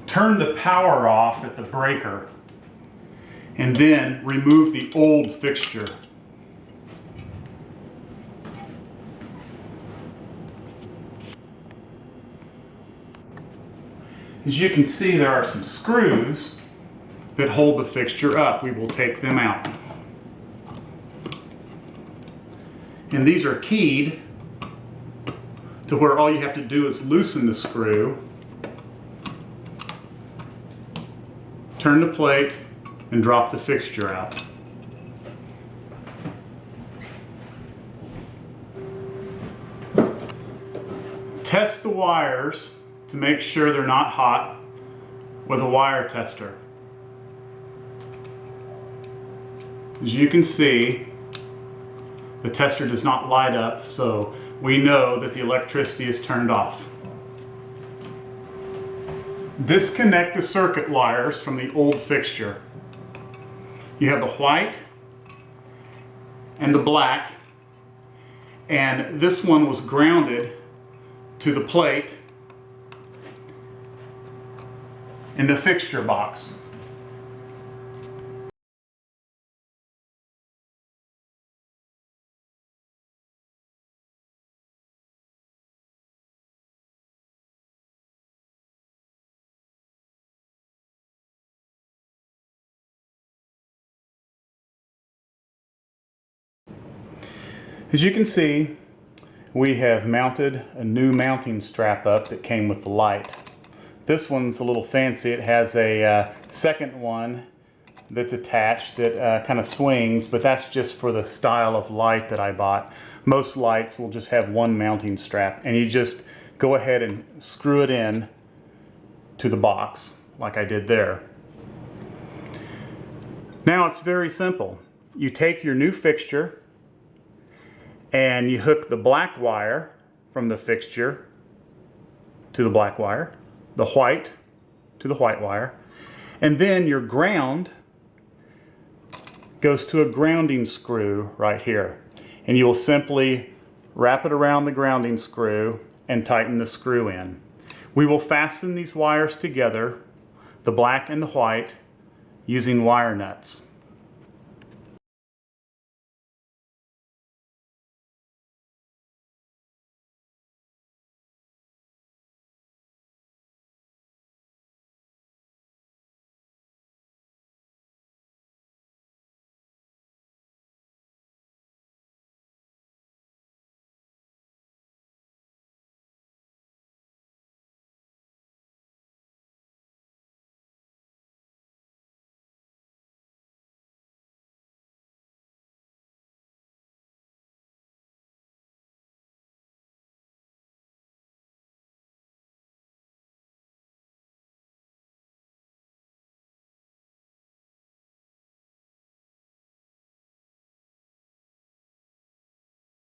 turn the power off at the breaker, and then remove the old fixture. As you can see, there are some screws that hold the fixture up. We will take them out. And these are keyed to where all you have to do is loosen the screw, turn the plate, and drop the fixture out. Test the wires to make sure they're not hot with a wire tester. As you can see, the tester does not light up, so we know that the electricity is turned off. Disconnect the circuit wires from the old fixture. You have the white and the black, and this one was grounded to the plate in the fixture box. As you can see, we have mounted a new mounting strap up that came with the light. This one's a little fancy. It has a second one that's attached that kind of swings, but that's just for the style of light that I bought. Most lights will just have one mounting strap, and you just go ahead and screw it in to the box like I did there. Now it's very simple. You take your new fixture and you hook the black wire from the fixture to the black wire, the white to the white wire, and then your ground goes to a grounding screw right here. And you will simply wrap it around the grounding screw and tighten the screw in. We will fasten these wires together, the black and the white, using wire nuts.